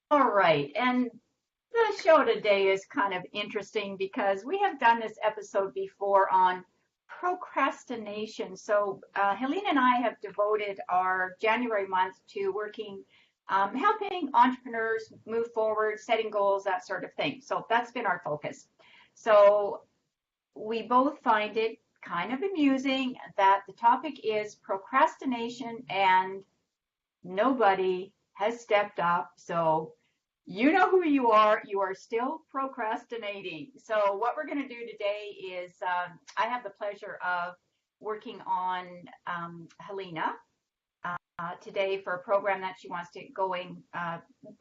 All right. And the show today is kind of interesting because we have done this episode before on procrastination. So, Helene and I have devoted our January month to working, helping entrepreneurs move forward, setting goals, that sort of thing. So, that's been our focus. So, we both find it kind of amusing that the topic is procrastination and nobody has stepped up. So you know who you are. You are still procrastinating. So what we're going to do today is I have the pleasure of working on Helena today for a program that she wants to get going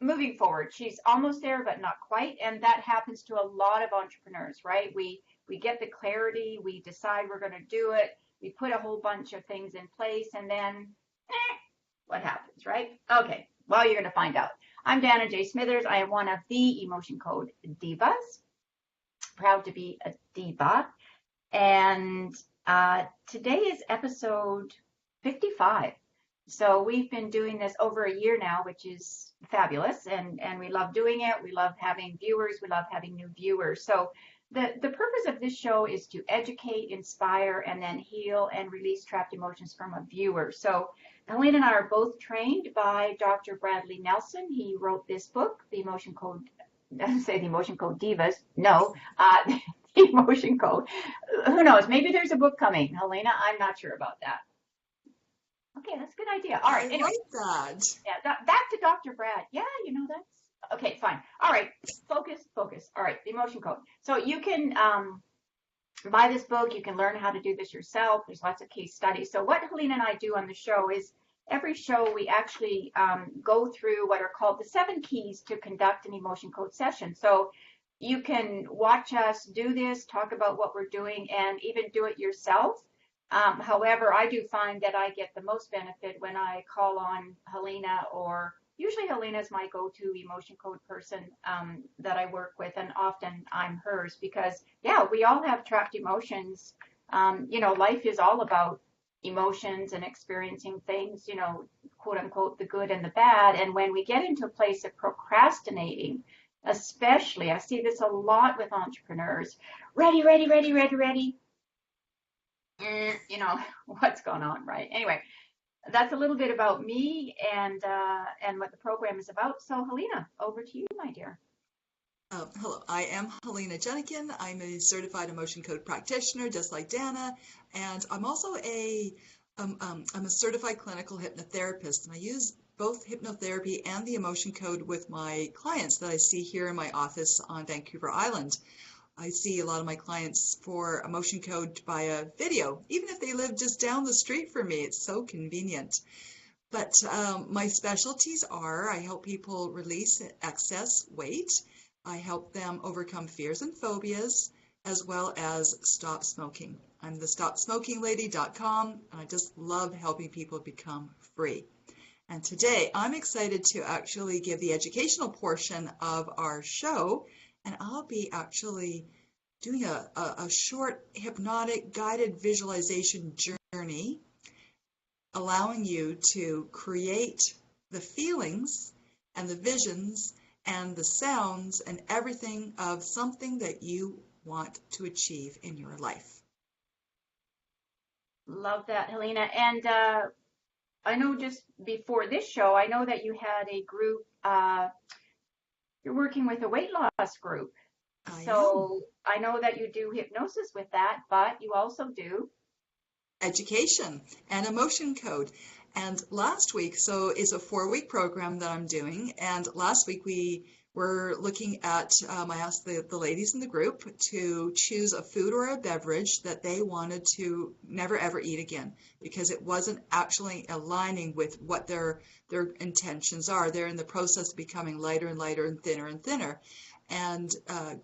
moving forward. She's almost there, but not quite. And that happens to a lot of entrepreneurs, right? We get the clarity, we decide we're going to do it, we put a whole bunch of things in place, and then what happens, right? Okay, well, you're going to find out. I'm Dana J. Smithers. I am one of the Emotion Code Divas, proud to be a diva. And today is episode 55. So we've been doing this over a year now, which is fabulous. And we love doing it. We love having viewers. We love having new viewers. So the purpose of this show is to educate, inspire, and then heal and release trapped emotions from a viewer. So Helene and I are both trained by Dr. Bradley Nelson. He wrote this book, The Emotion Code, I didn't say The Emotion Code Divas. No, The Emotion Code. Who knows? Maybe there's a book coming, Helena. I'm not sure about that. Okay, that's a good idea. All right. I Anyway, like that. yeah, back to Dr. Brad. Yeah, that's okay. Fine. All right. Focus, focus. All right. The Emotion Code. So you can buy this book. You can learn how to do this yourself. There's lots of case studies. So what Helene and I do on the show is every show we actually go through what are called the 7 keys to conduct an emotion code session. So you can watch us do this, talk about what we're doing, and even do it yourself. However, I do find that I get the most benefit when I call on Helena, or usually Helena is my go-to emotion code person that I work with, and often I'm hers because, yeah, we all have trapped emotions. Life is all about emotions and experiencing things, quote unquote, the good and the bad. And when we get into a place of procrastinating, especially, I see this a lot with entrepreneurs. Ready, ready, ready, ready, ready. What's going on, right? Anyway, that's a little bit about me and what the program is about. So, Helena, over to you, my dear. Hello, I am Helena Jenikin. I'm a certified emotion code practitioner, just like Dana, and I'm also I'm a certified clinical hypnotherapist, and I use both hypnotherapy and the emotion code with my clients that I see here in my office on Vancouver Island. I see a lot of my clients for emotion code via video, even if they live just down the street from me. It's so convenient. But my specialties are I help people release excess weight. I help them overcome fears and phobias, as well as stop smoking. I'm the stopsmokinglady.com, and I just love helping people become free. And today I'm excited to actually give the educational portion of our show, and I'll be actually doing a short hypnotic guided visualization journey, allowing you to create the feelings and the visions and the sounds and everything of something that you want to achieve in your life. Love that, Helena. And I know just before this show, I know that you had a group, you're working with a weight loss group. So I know that you do hypnosis with that, but you also do education and emotion code. And last week, so it's a 4-week program that I'm doing. And last week we were looking at, I asked the ladies in the group to choose a food or a beverage that they wanted to never ever eat again, because it wasn't actually aligning with what their intentions are. They're in the process of becoming lighter and lighter and thinner and thinner. And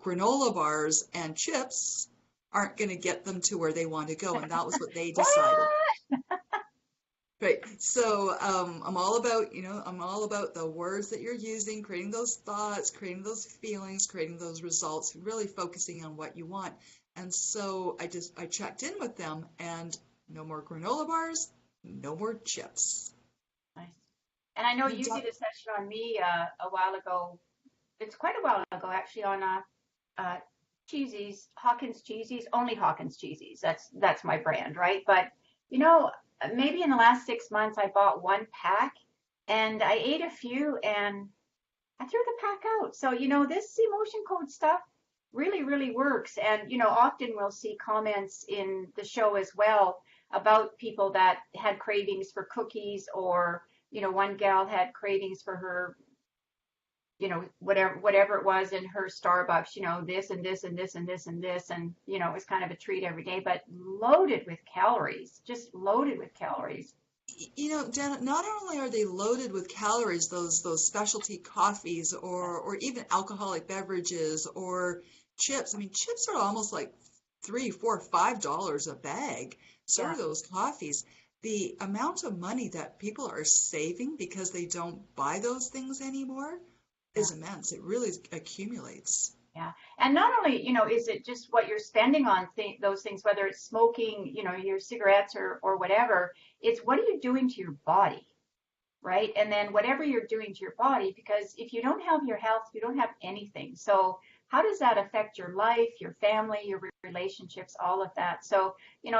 granola bars and chips aren't going to get them to where they want to go. And that was what they decided. Right. So I'm all about, I'm all about the words that you're using, creating those thoughts, creating those feelings, creating those results, really focusing on what you want. And so I checked in with them, and no more granola bars, no more chips. Nice. And I know And you did a session on me a while ago. It's quite a while ago, actually, on uh, cheesies, Hawkins cheesies, only Hawkins cheesies. That's my brand, right? But you know, maybe in the last 6 months, I bought one pack, and I ate a few, and I threw the pack out. So this emotion code stuff really, really works. And often we'll see comments in the show as well about people that had cravings for cookies, or one gal had cravings for her whatever it was in her Starbucks, this and this and this and this and this, and it was kind of a treat every day, but loaded with calories, just loaded with calories. Dana, not only are they loaded with calories, those specialty coffees or even alcoholic beverages or chips. I mean, chips are almost like $3, $4, $5 a bag. So Yeah. are those coffees. The amount of money that people are saving because they don't buy those things anymore Yeah. is immense. It really accumulates. Yeah. And not only, is it just what you're spending on those things, whether it's smoking, your cigarettes or whatever, it's what are you doing to your body, right? And then whatever you're doing to your body, because if you don't have your health, you don't have anything. So how does that affect your life, your family, your relationships, all of that? So,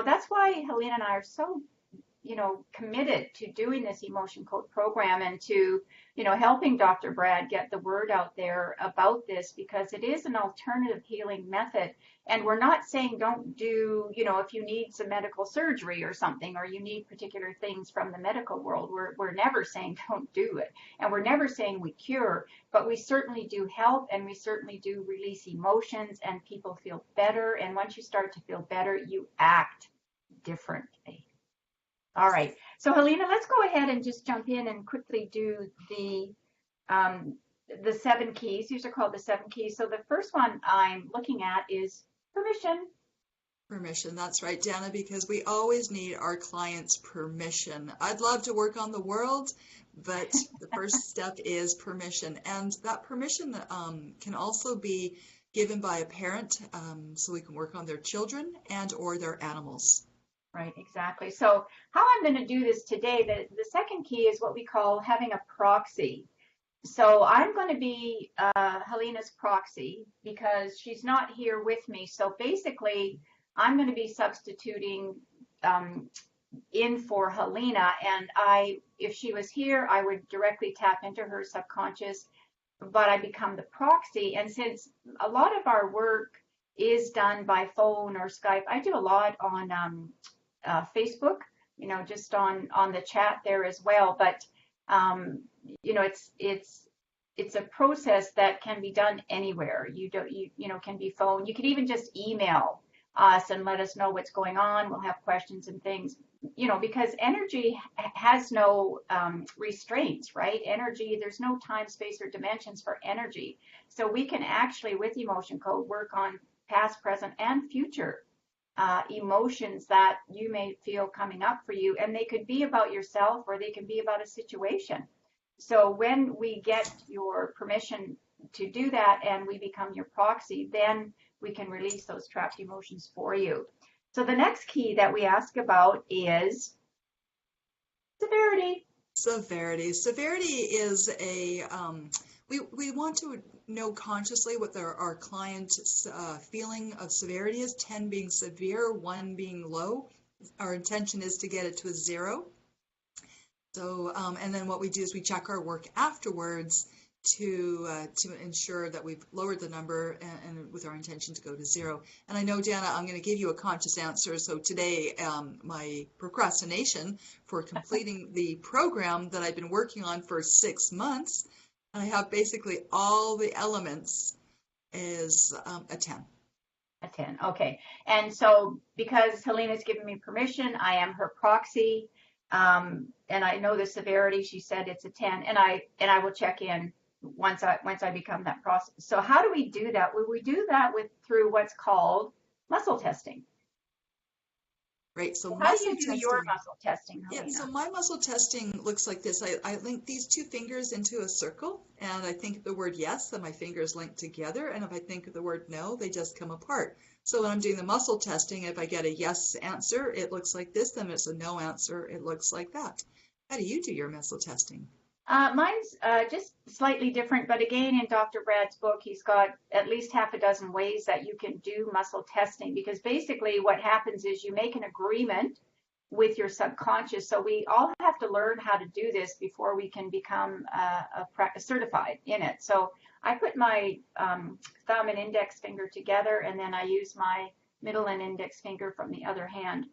that's why Helena and I are so committed to doing this emotion code program, and to, helping Dr. Brad get the word out there about this, because it is an alternative healing method. And we're not saying don't do, if you need some medical surgery or something, or you need particular things from the medical world, we're never saying don't do it. And we're never saying we cure, but we certainly do help, and we certainly do release emotions, and people feel better. And once you start to feel better, you act differently. All right. So Helena, let's go ahead and just jump in and quickly do um, the 7 keys. These are called the 7 keys. So the first one I'm looking at is permission. Permission, that's right, Dana, because we always need our clients' permission. I'd love to work on the world, but the first step is permission. And that permission can also be given by a parent, so we can work on their children and or their animals. Right, exactly. So how I'm going to do this today, the second key is what we call having a proxy. So I'm going to be Helena's proxy because she's not here with me. So basically, I'm going to be substituting in for Helena. And if she was here, I would directly tap into her subconscious, but I become the proxy. And since a lot of our work is done by phone or Skype, I do a lot on Facebook, just on the chat there as well. But it's a process that can be done anywhere. Can be phone. You can even just email us and let us know what's going on. We'll have questions and things, because energy has no restraints, right? Energy, there's no time, space, or dimensions for energy. So we can actually, with emotion code, work on past, present, and future emotions that you may feel coming up for you. And they could be about yourself, or they can be about a situation. So when we get your permission to do that and we become your proxy, then we can release those trapped emotions for you. So the next key that we ask about is severity. Severity is we want to know consciously what our client's feeling of severity is. 10 being severe, 1 being low. Our intention is to get it to a 0. So, and then what we do is we check our work afterwards to ensure that we've lowered the number and with our intention to go to 0. And I know, Dana, I'm going to give you a conscious answer. So today, my procrastination for completing the program that I've been working on for 6 months, and I have basically all the elements, is a 10. A 10. Okay. And so because Helena's given me permission, I am her proxy. And I know the severity. She said it's a 10, and I will check in once I become that process. So how do we do that? Well, we do that through what's called muscle testing. Right. So how do you do your muscle testing, Helena? Yeah, so my muscle testing looks like this. I link these 2 fingers into a circle, and I think of the word yes, and my fingers link together. And if I think of the word no, they just come apart. So when I'm doing the muscle testing, if I get a yes answer, it looks like this. Then if it's a no answer, it looks like that. How do you do your muscle testing? Mine's just slightly different, but again, in Dr. Brad's book, he's got at least half a dozen ways that you can do muscle testing because basically what happens is you make an agreement with your subconscious. So we all have to learn how to do this before we can become certified in it. So I put my thumb and index finger together, and then I use my middle and index finger from the other hand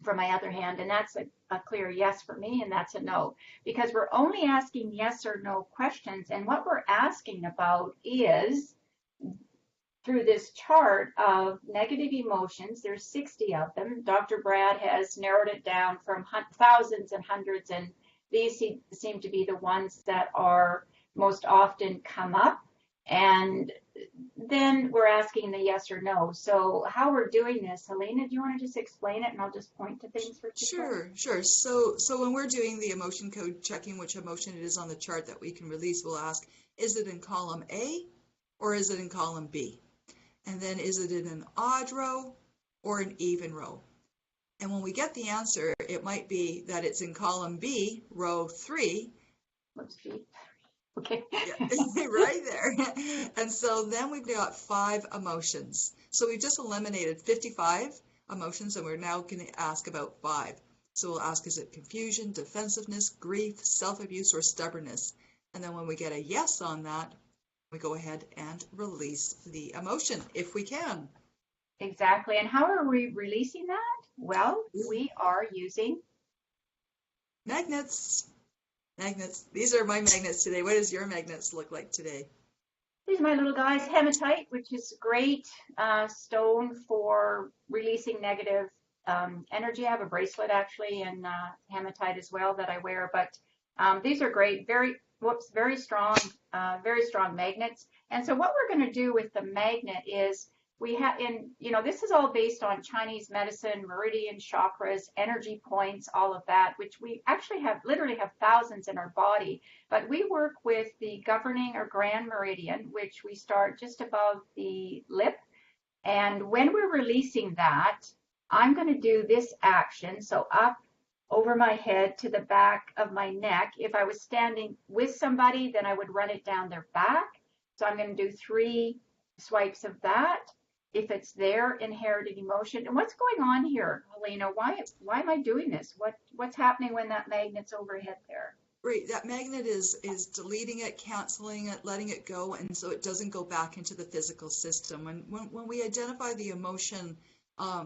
for my other hand, and that's a clear yes for me, and that's a no, because we're only asking yes or no questions, and what we're asking about is through this chart of negative emotions. There's 60 of them. Dr. Brad has narrowed it down from thousands and hundreds, and these seem to be the ones that are most often come up. And then we're asking the yes or no. So how we're doing this, Helena, do you want to just explain it and I'll just point to things for people? Sure. So when we're doing the emotion code, checking which emotion it is on the chart that we can release, we'll ask, is it in column A or is it in column B? And then is it in an odd row or an even row? And when we get the answer, it might be that it's in column B, row 3. Let's see. Okay. Yeah, right there. And so then we've got 5 emotions. So we've just eliminated 55 emotions, and we're now going to ask about 5. So we'll ask, is it confusion, defensiveness, grief, self-abuse, or stubbornness? And then when we get a yes on that, we go ahead and release the emotion if we can. Exactly. And how are we releasing that? Well, we are using magnets. Magnets. These are my magnets today. What does your magnets look like today? these are my little guys, hematite, which is a great stone for releasing negative energy. I have a bracelet actually in hematite as well that I wear, but these are great, very strong magnets. And so what we're going to do with the magnet is we have this is all based on Chinese medicine, meridian chakras, energy points, all of that, which we actually literally have thousands in our body. But we work with the governing or grand meridian, which we start just above the lip. And when we're releasing that, I'm going to do this action. So up over my head to the back of my neck. If I was standing with somebody, then I would run it down their back. So I'm going to do 3 swipes of that. If it's their inherited emotion. And what's going on here, Helena? Why am I doing this? What's happening when that magnet's overhead there? Right, that magnet is deleting it, canceling it, letting it go, and so it doesn't go back into the physical system. And when we identify the emotion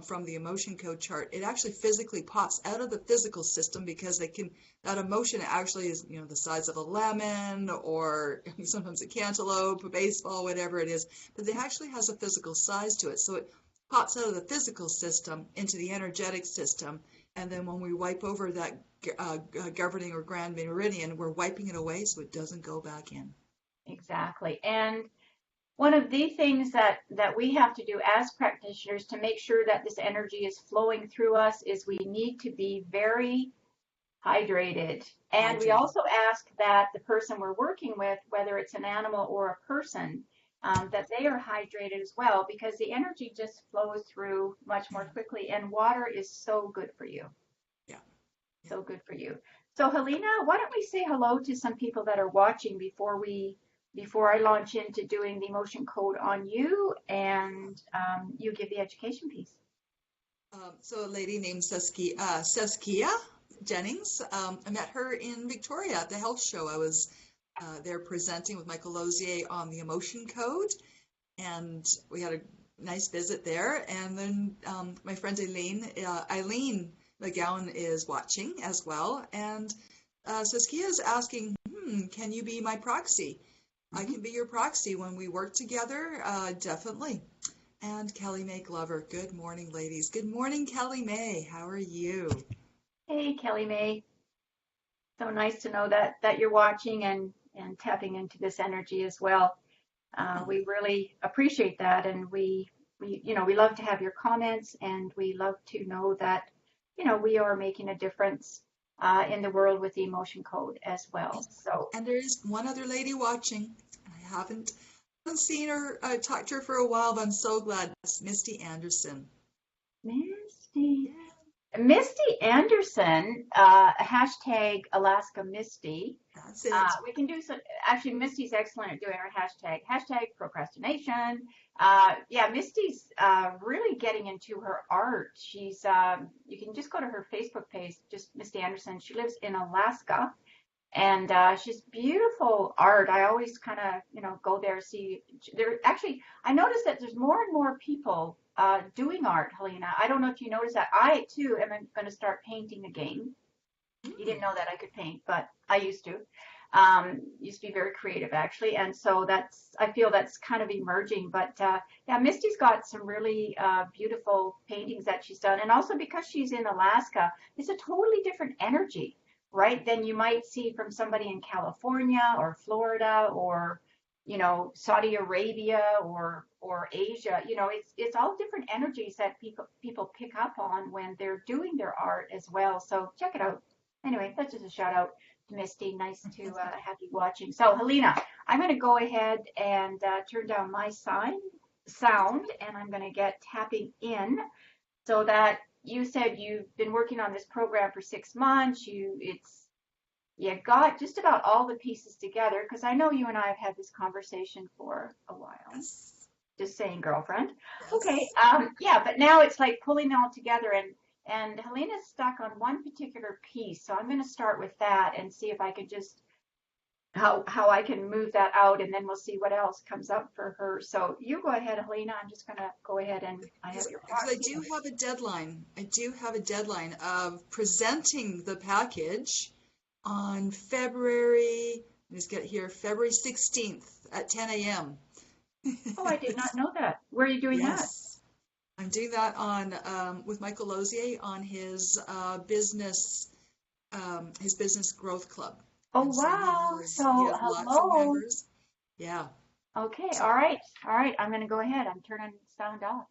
from the emotion code chart, it actually physically pops out of the physical system because that emotion actually is, the size of a lemon or sometimes a cantaloupe, a baseball, whatever it is, but it actually has a physical size to it. So it pops out of the physical system into the energetic system. And then when we wipe over that governing or grand meridian, we're wiping it away so it doesn't go back in. Exactly. And one of the things that we have to do as practitioners to make sure that this energy is flowing through us is we need to be very hydrated. And we also ask that the person we're working with, whether it's an animal or a person, that they are hydrated as well, because the energy just flows through much more quickly, and water is so good for you. Yeah. So good for you. So Helena, why don't we say hello to some people that are watching before I launch into doing the emotion code on you, and you give the education piece. So a lady named Saskia Jennings, I met her in Victoria at the health show. I was there presenting with Michael Lozier on the emotion code, and we had a nice visit there. And then my friend Eileen McGowan is watching as well, and Saskia is asking, can you be my proxy? I can be your proxy when we work together, definitely. And Kelly May Glover, good morning, ladies. Good morning, Kelly May. How are you? Hey, Kelly May. So nice to know that you're watching and tapping into this energy as well. We really appreciate that, and we love to have your comments, and we love to know that we are making a difference in the world with the emotion code as well. So, and there's one other lady watching. I haven't seen her, talked to her for a while, but I'm so glad. It's Misty Anderson. Misty. Misty Anderson, hashtag Alaska Misty. That's it. We can do some, actually, Misty's excellent at doing our hashtag procrastination. Yeah, Misty's really getting into her art. You can just go to her Facebook page, just Misty Anderson. She lives in Alaska, and she's beautiful art. I always kind of, go there, see. There actually, I noticed that there's more and more people doing art, Helena. I don't know if you noticed that. I too am going to start painting again. You didn't know that I could paint, but I used to. Used to be very creative actually, and so I feel that's kind of emerging. But yeah, Misty's got some really beautiful paintings that she's done, and also because she's in Alaska, it's a totally different energy, right? Than you might see from somebody in California or Florida or Saudi Arabia or Asia. It's all different energies that people pick up on when they're doing their art as well. So check it out. Anyway, that's just a shout out to Misty. Nice to have you watching. So, Helena, I'm going to go ahead and turn down my sound, and I'm going to get tapping in so that you said you've been working on this program for 6 months. You got just about all the pieces together, because I know you and I have had this conversation for a while. Yes. Just saying, girlfriend. Yes. Okay. Yeah, but now it's like pulling it all together, and Helena's stuck on one particular piece, so I'm going to start with that and see if I can just how I can move that out, and then we'll see what else comes up for her. So you go ahead, Helena. I'm just going to go ahead and I have your Because I do have a deadline. I do have a deadline of presenting the package on February 16th at 10 a.m. Oh, I did not know that. Where are you doing that? Yes. I'm doing that on with Michael Lozier on his business growth club. Oh, And wow. he So, has lots of hello. members. Yeah. Okay. All right. All right. I'm going to go ahead. I'm turning sound off.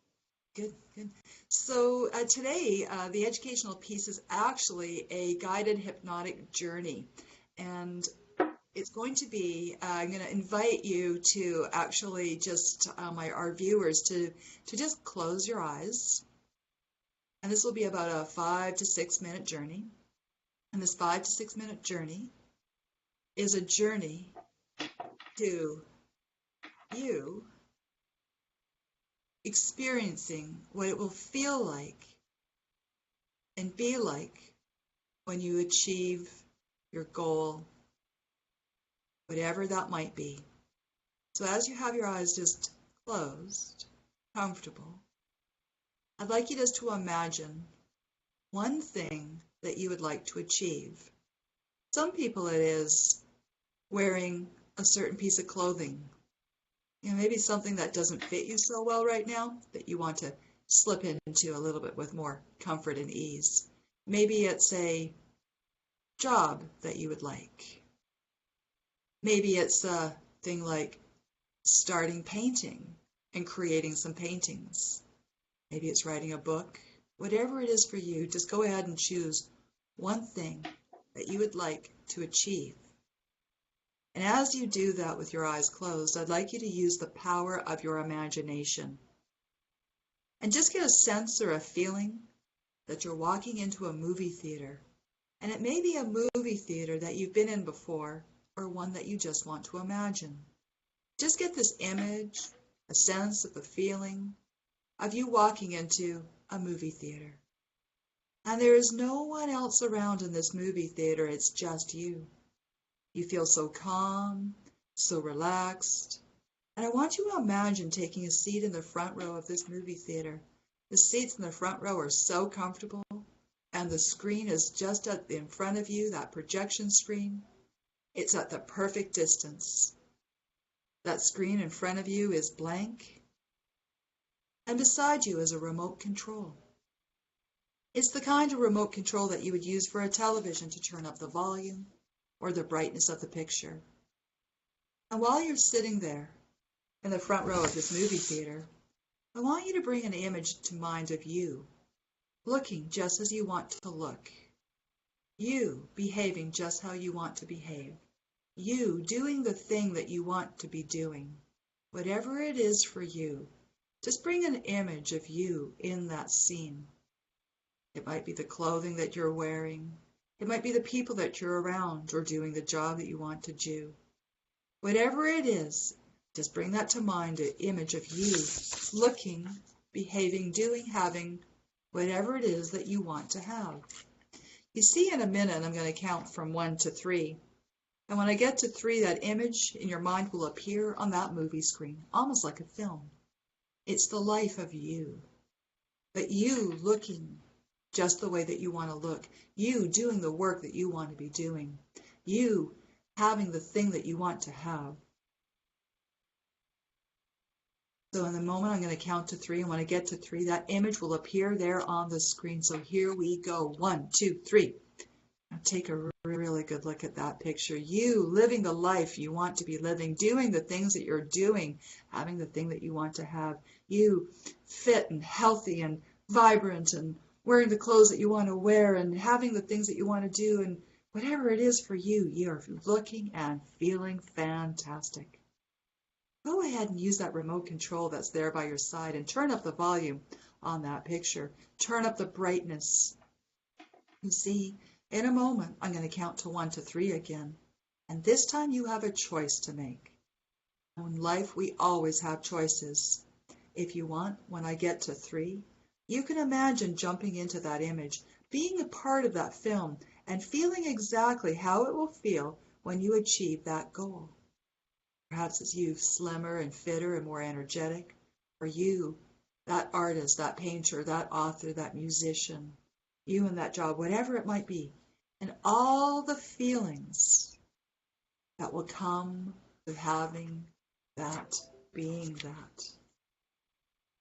Good, good. So today, the educational piece is actually a guided hypnotic journey. And it's going to be, I'm going to invite you to actually just, our viewers, to just close your eyes. And this will be about a 5 to 6 minute journey. And this 5 to 6 minute journey is a journey to you experiencing what it will feel like and be like when you achieve your goal, whatever that might be. So as you have your eyes just closed, comfortable, I'd like you just to imagine one thing that you would like to achieve. Some people it is wearing a certain piece of clothing. Maybe something that doesn't fit you so well right now that you want to slip into a little bit with more comfort and ease. Maybe it's a job that you would like. Maybe it's a thing like starting painting and creating some paintings. Maybe it's writing a book. Whatever it is for you, just go ahead and choose one thing that you would like to achieve. And as you do that with your eyes closed, I'd like you to use the power of your imagination. And just get a sense or a feeling that you're walking into a movie theater. And it may be a movie theater that you've been in before, or one that you just want to imagine. Just get this image, a sense of the feeling of you walking into a movie theater. And there is no one else around in this movie theater, it's just you. You feel so calm, so relaxed. And I want you to imagine taking a seat in the front row of this movie theater. The seats in the front row are so comfortable, and the screen is just in front of you, that projection screen. It's at the perfect distance. That screen in front of you is blank, and beside you is a remote control. It's the kind of remote control that you would use for a television to turn up the volume or the brightness of the picture. And while you're sitting there in the front row of this movie theater, I want you to bring an image to mind of you, looking just as you want to look, you behaving just how you want to behave, you doing the thing that you want to be doing. Whatever it is for you, just bring an image of you in that scene. It might be the clothing that you're wearing. It might be the people that you're around or doing the job that you want to do. Whatever it is, just bring that to mind, an image of you looking, behaving, doing, having, whatever it is that you want to have. You see, in a minute, I'm going to count from 1 to 3. And when I get to 3, that image in your mind will appear on that movie screen, almost like a film. It's the life of you, but you looking just the way that you want to look, you doing the work that you want to be doing, you having the thing that you want to have. So in the moment, I'm going to count to 3, and when I get to 3, that image will appear there on the screen. So here we go. 1, 2, 3. Now take a really good look at that picture. You living the life you want to be living, doing the things that you're doing, having the thing that you want to have. You fit and healthy and vibrant and wearing the clothes that you want to wear and having the things that you want to do, and whatever it is for you, you're looking and feeling fantastic. Go ahead and use that remote control that's there by your side and turn up the volume on that picture. Turn up the brightness. You see, in a moment, I'm going to count to 1 to 3 again. And this time you have a choice to make. In life, we always have choices. If you want, when I get to 3, you can imagine jumping into that image, being a part of that film, and feeling exactly how it will feel when you achieve that goal. Perhaps it's you slimmer and fitter and more energetic, or you, that artist, that painter, that author, that musician, you in that job, whatever it might be, and all the feelings that will come with having that, being that.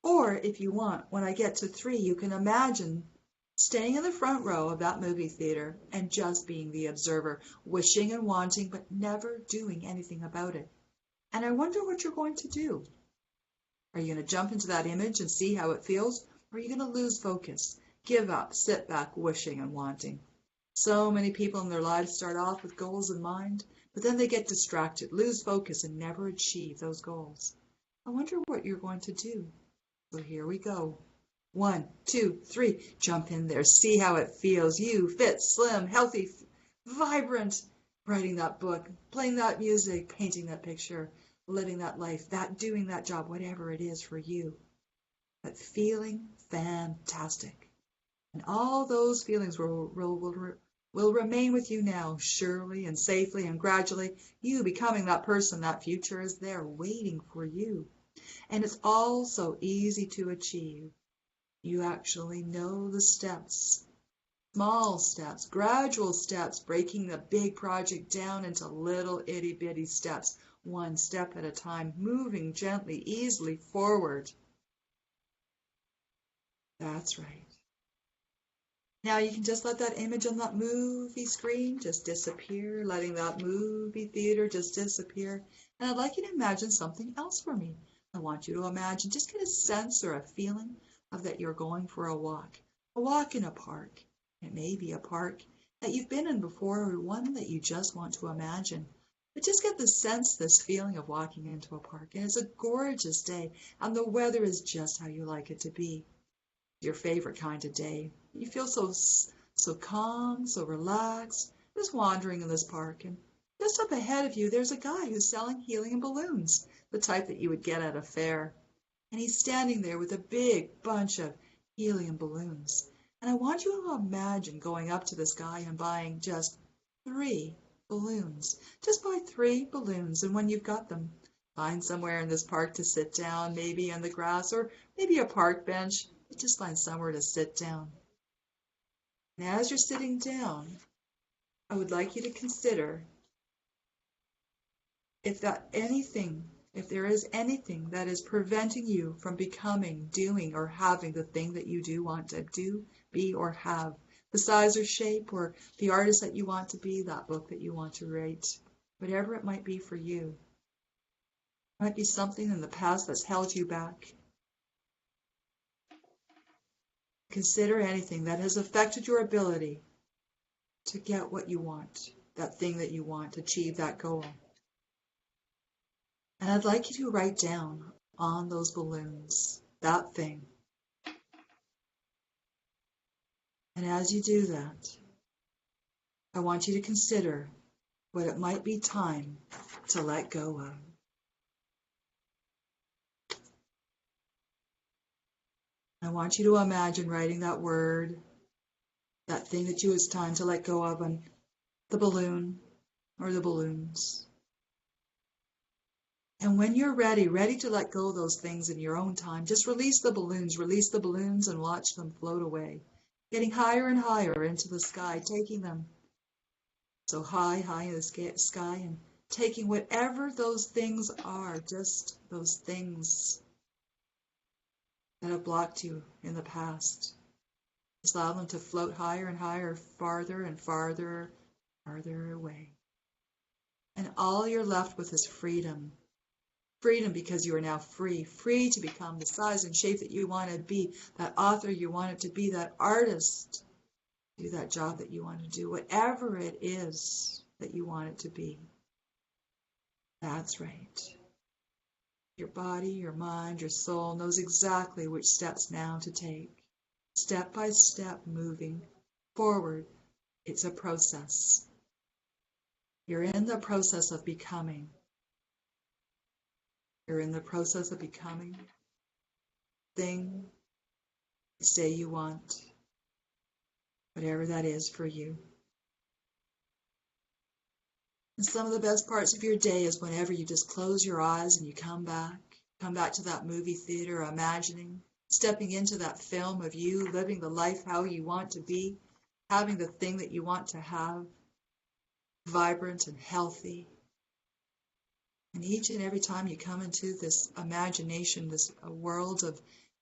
Or if you want, when I get to 3, you can imagine staying in the front row of that movie theater and just being the observer, wishing and wanting, but never doing anything about it. And I wonder what you're going to do. Are you going to jump into that image and see how it feels? Or are you going to lose focus, give up, sit back, wishing and wanting? So many people in their lives start off with goals in mind, but then they get distracted, lose focus, and never achieve those goals. I wonder what you're going to do. So here we go. 1, 2, 3. Jump in there. See how it feels. You fit, slim, healthy, vibrant. Writing that book, playing that music, painting that picture, living that life, that doing that job, whatever it is for you. But feeling fantastic. And all those feelings will remain with you now, surely and safely and gradually. You becoming that person, that future is there waiting for you. And it's all so easy to achieve. You actually know the steps, small steps, gradual steps, breaking the big project down into little itty bitty steps, one step at a time, moving gently, easily forward. That's right. Now you can just let that image on that movie screen just disappear, letting that movie theater just disappear. And I'd like you to imagine something else for me. I want you to imagine, just get a sense or a feeling of that you're going for a walk in a park. It may be a park that you've been in before or one that you just want to imagine. But just get the sense, this feeling of walking into a park. And it's a gorgeous day and the weather is just how you like it to be. Your favorite kind of day. You feel so calm, so relaxed, just wandering in this park. And just up ahead of you, there's a guy who's selling helium balloons, the type that you would get at a fair. And he's standing there with a big bunch of helium balloons. And I want you to imagine going up to this guy and buying just 3 balloons. Just buy 3 balloons, and when you've got them, find somewhere in this park to sit down, maybe on the grass or maybe a park bench. Just find somewhere to sit down. And as you're sitting down, I would like you to consider if there is anything that is preventing you from becoming, doing, or having the thing that you do want to do, be, or have. The size or shape, or the artist that you want to be, that book that you want to write, whatever it might be for you. It might be something in the past that's held you back. Consider anything that has affected your ability to get what you want, that thing that you want, achieve that goal. And I'd like you to write down on those balloons that thing. And as you do that, I want you to consider what it might be time to let go of. I want you to imagine writing that word, that thing that it's time to let go of on the balloon or the balloons. And when you're ready to let go of those things in your own time, just release the balloons and watch them float away, getting higher and higher into the sky, taking them so high in the sky and taking whatever those things are, just those things that have blocked you in the past. Just allow them to float higher and higher, farther and farther away. And all you're left with is freedom. Freedom because you are now free to become the size and shape that you want to be, that author you want to be, that artist, do that job that you want to do, whatever it is that you want it to be. That's right. Your body, your mind, your soul knows exactly which steps now to take. Step by step, moving forward. It's a process. You're in the process of becoming. You're in the process of becoming the thing you say you want, whatever that is for you. And some of the best parts of your day is whenever you just close your eyes and you come back to that movie theater, imagining, stepping into that film of you, living the life how you want to be, having the thing that you want to have, vibrant and healthy. And each and every time you come into this imagination, this world of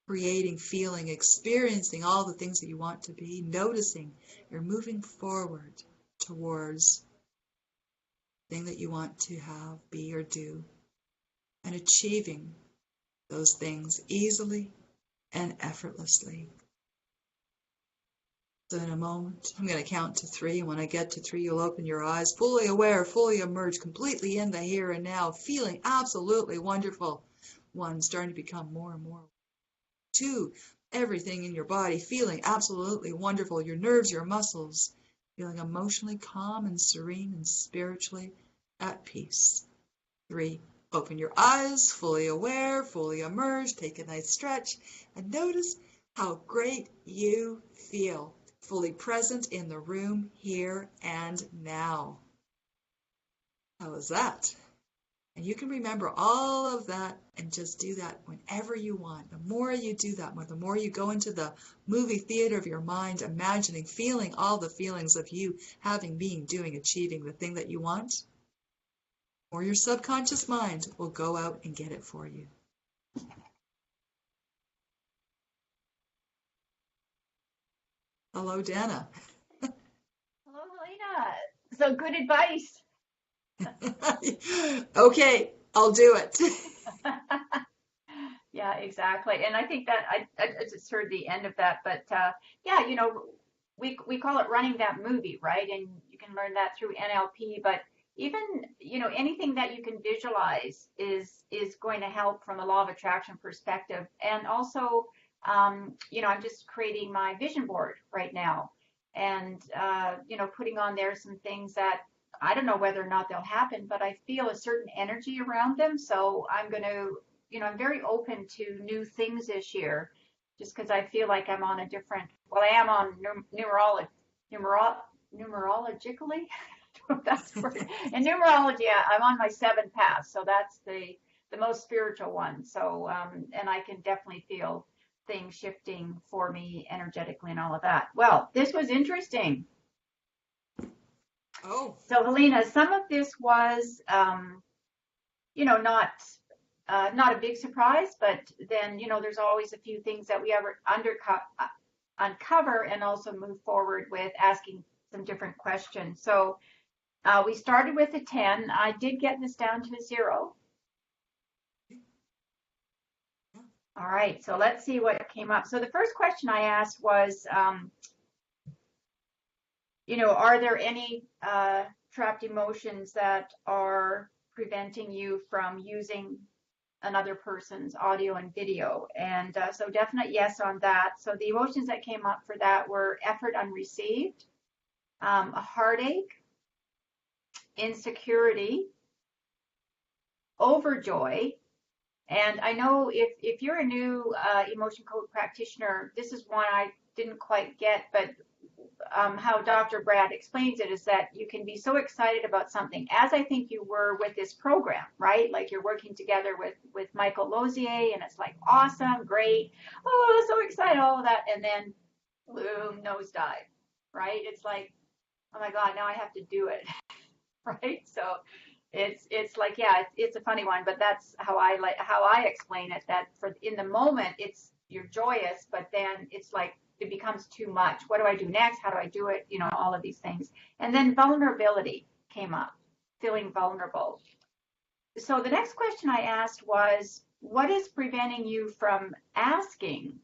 creating, feeling, experiencing all the things that you want to be, noticing you're moving forward towards the thing that you want to have, be, or do, and achieving those things easily and effortlessly. So in a moment, I'm going to count to 3, and when I get to 3, you'll open your eyes, fully aware, fully immersed, completely in the here and now, feeling absolutely wonderful. 1, starting to become more and more. 2, everything in your body feeling absolutely wonderful, your nerves, your muscles, feeling emotionally calm and serene and spiritually at peace. 3, open your eyes, fully aware, fully immersed, take a nice stretch, and notice how great you feel. Fully present in the room here and now. How is that? And you can remember all of that and just do that whenever you want. The more you do that, the more you go into the movie theater of your mind, imagining, feeling all the feelings of you having, being, doing, achieving the thing that you want, or your subconscious mind will go out and get it for you. Hello, Dana. Hello, Helena. So good advice. Okay, I'll do it. Yeah, exactly. And I think that I just heard the end of that, but yeah, we call it running that movie, right? And you can learn that through NLP, but even, anything that you can visualize is going to help from a law of attraction perspective. And also, I'm just creating my vision board right now and putting on there some things that I don't know whether or not they'll happen, but I feel a certain energy around them. So I'm going to, I'm very open to new things this year, just because I feel like I'm on a different, well, I am on numerologically. That's the word. In numerology, I'm on my 7th path, so that's the most spiritual one. So, and I can definitely feel things shifting for me energetically and all of that. Well, this was interesting. Oh. So, Helena, some of this was, not a big surprise, but then, there's always a few things that we ever uncover and also move forward with asking some different questions. So we started with a 10. I did get this down to a 0. All right, so let's see what came up. So the first question I asked was, are there any trapped emotions that are preventing you from using another person's audio and video. And so definite yes on that. So the emotions that came up for that were effort unreceived, a heartache, insecurity, overjoy. And I know if you're a new emotion code practitioner, this is one I didn't quite get, but how Dr. Brad explains it is that you can be so excited about something, as I think you were with this program, right? Like you're working together with Michael Lozier, and it's like awesome, great, oh, so excited, all of that, and then boom, nosedive, right? It's like, oh my God, now I have to do it, right? So it's like, yeah, it's a funny one, but that's how I explain it. That for in the moment, you're joyous, but then it's like it becomes too much. What do I do next? How do I do it? You know, all of these things. And then vulnerability came up, feeling vulnerable. So the next question I asked was, what is preventing you from asking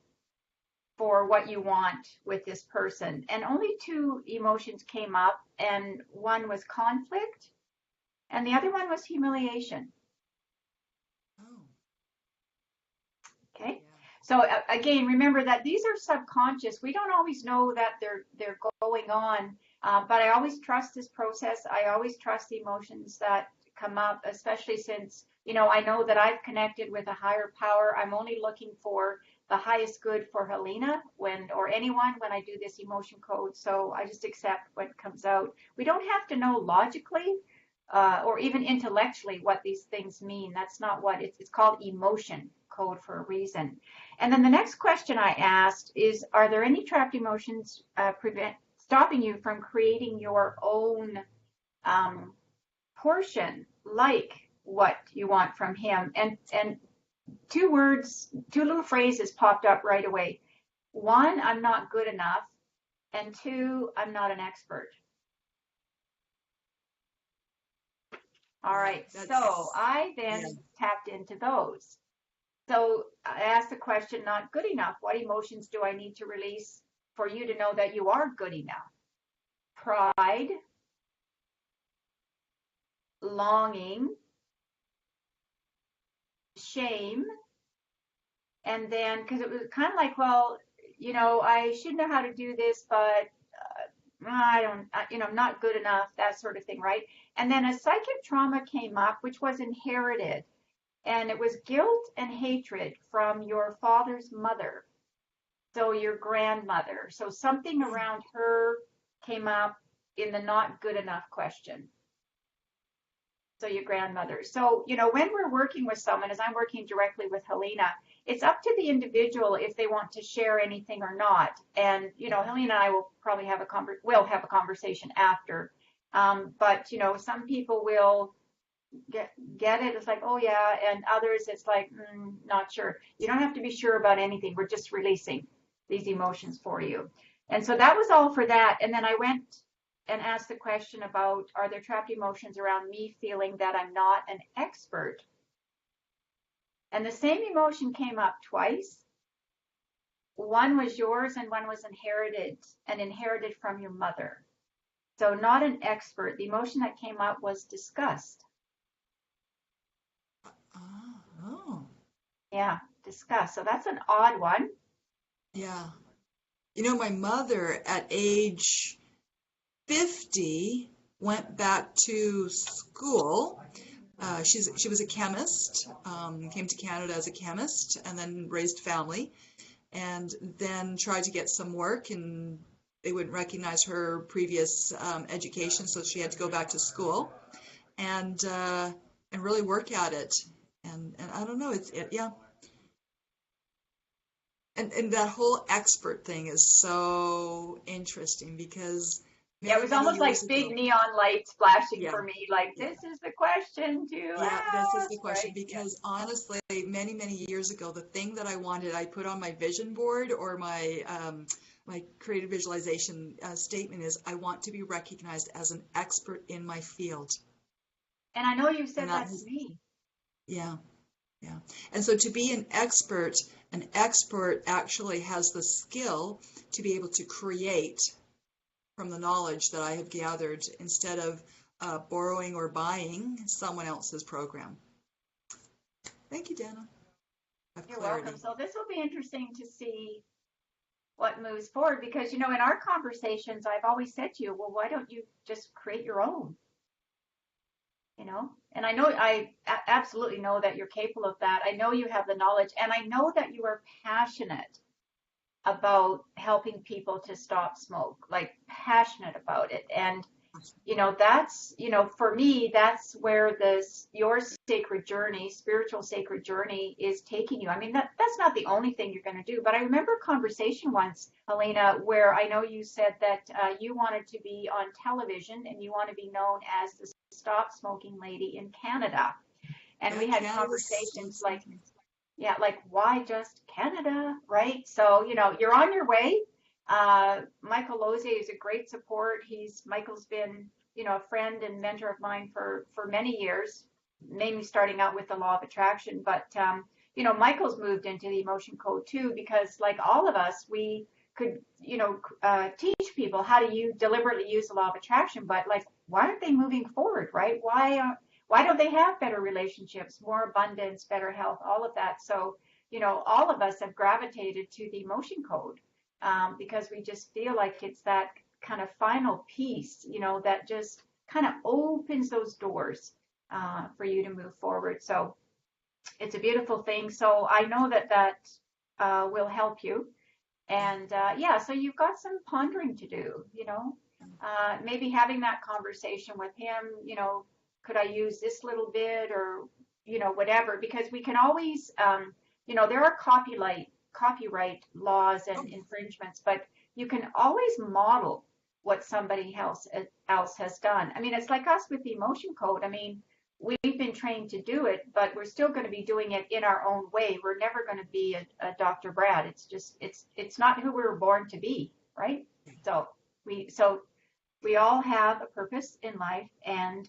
for what you want with this person? And only two emotions came up, and one was conflict, and the other one was humiliation. Oh, Okay. yeah. So again, remember that these are subconscious. We don't always know that they're going on, but I always trust this process. I always trust the emotions that come up, especially since, you know, I know that I've connected with a higher power. I'm only looking for the highest good for Helena or anyone when I do this emotion code. So I just accept what comes out. We don't have to know logically or even intellectually what these things mean. That's not what it's called emotion code for a reason. And then the next question I asked is, are there any trapped emotions stopping you from creating your own portion, like what you want from him? And two little phrases popped up right away. One, I'm not good enough, and two, I'm not an expert. All Yeah, right, so that's, I yeah. then tapped into those. So I asked the question, not good enough. What emotions do I need to release for you to know that you are good enough? Pride, longing, shame, and then because it was kind of like, well, you know, I should know how to do this, but I don't, you know, I'm not good enough, that sort of thing, right? And then a psychic trauma came up, which was inherited, and it was guilt and hatred from your father's mother. So your grandmother. So something around her came up in the not good enough question. So your grandmother. So, you know, when we're working with someone, as I'm working directly with Helena, it's up to the individual if they want to share anything or not. And, you know, Helena and I will probably have a conversation after. But, you know, some people will get it. It's like, oh yeah. And others, it's like, not sure. You don't have to be sure about anything. We're just releasing these emotions for you. And so that was all for that. And then I went and asked the question about, are there trapped emotions around me feeling that I'm not an expert? And the same emotion came up twice. One was yours and one was inherited from your mother. So not an expert. The emotion that came up was disgust. Oh, Yeah, disgust. So that's an odd one. yeah. You know, my mother at age 50 went back to school. She was a chemist, came to Canada as a chemist, and then raised family, and then tried to get some work, and they wouldn't recognize her previous education, so she had to go back to school and really work at it. And I don't know, yeah. And that whole expert thing is so interesting because Yeah, it many, was many almost years like big ago, neon lights flashing yeah, for me, like yeah, this is the question to yeah, this is the ask, question right? Yeah. because honestly, many, many years ago, the thing that I wanted, I put on my vision board or my creative visualization statement is I want to be recognized as an expert in my field. And I know you've And said that that to has, me. yeah, yeah. And so to be an expert actually has the skill to be able to create from the knowledge that I have gathered instead of borrowing or buying someone else's program. Thank you, Dana. I have You're clarity. welcome. So this will be interesting to see what moves forward because, in our conversations, I've always said to you, well, why don't you just create your own? And I know absolutely know that you're capable of that. I know you have the knowledge, and I know that you are passionate about helping people to stop smoke, like passionate about it. And that's, for me, that's where your sacred journey, spiritual sacred journey is taking you. I mean, that's not the only thing you're going to do, but I remember a conversation once, Helena, where I know you said that you wanted to be on television and you want to be known as the Stop Smoking Lady in Canada. And Yeah, we had conversations like, yeah, like why just Canada, right? So, you're on your way. Michael Lozier is a great support. Michael's been, a friend and mentor of mine for many years, mainly starting out with the law of attraction. But, Michael's moved into the emotion code too, because like all of us, we could, teach people how to deliberately use the law of attraction, but like, why aren't they moving forward, right? Why don't they have better relationships, more abundance, better health, all of that? So, all of us have gravitated to the emotion code because we just feel like it's that kind of final piece, that just kind of opens those doors for you to move forward. So it's a beautiful thing. So I know that will help you. And yeah, so you've got some pondering to do, maybe having that conversation with him, could I use this little bit or, whatever, because we can always, there are copyright laws and infringements, but you can always model what somebody else has done. I mean, it's like us with the emotion code. I mean, we've been trained to do it, but we're still going to be doing it in our own way. We're never going to be a Dr. Brad. It's just, it's not who we were born to be, right? So we all have a purpose in life, and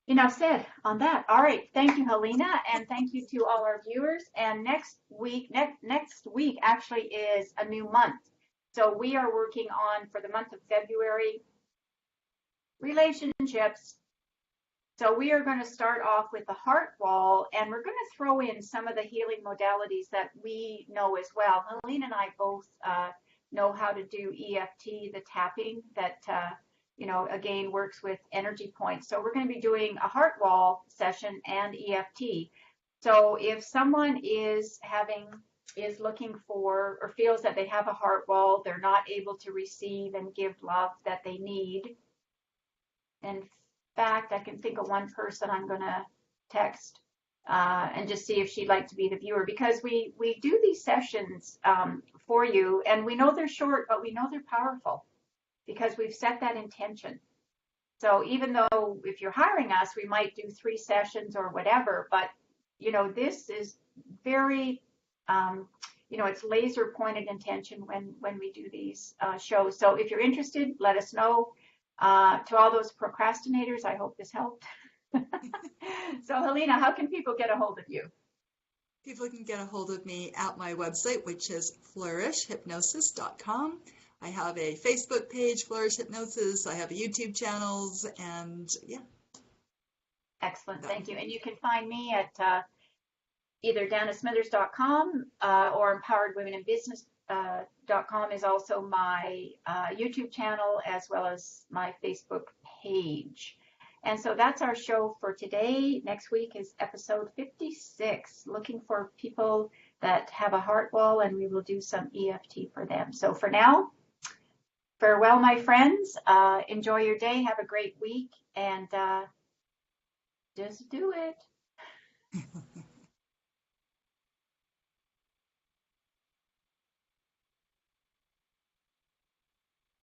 enough said on that. All right. Thank you, Helena, and thank you to all our viewers. And next week actually is a new month. So we are working on, for the month of February, relationships. So we are going to start off with the heart wall, and we're going to throw in some of the healing modalities that we know as well. Helene and I both know how to do EFT, the tapping that, again, works with energy points. So we're going to be doing a heart wall session and EFT. So if someone is looking for or feels that they have a heart wall, they're not able to receive and give love that they need. In fact, I can think of one person I'm going to text and just see if she'd like to be the viewer, because we do these sessions for you, and we know they're short, but we know they're powerful because we've set that intention. So even though if you're hiring us, we might do 3 sessions or whatever, but this is very, it's laser pointed intention when we do these shows. So if you're interested, let us know. To all those procrastinators, I hope this helped. So Helena, how can people get a hold of you? People can get a hold of me at my website, which is flourishhypnosis.com. I have a Facebook page, Flourish Hypnosis. I have a YouTube channels, and yeah. Excellent, thank you. And you can find me at either danasmithers.com or empoweredwomeninbusiness.com is also my YouTube channel, as well as my Facebook page. And so that's our show for today. Next week is episode 56, looking for people that have a heart wall, and we will do some EFT for them. So for now, farewell, my friends. Enjoy your day. Have a great week, and just do it.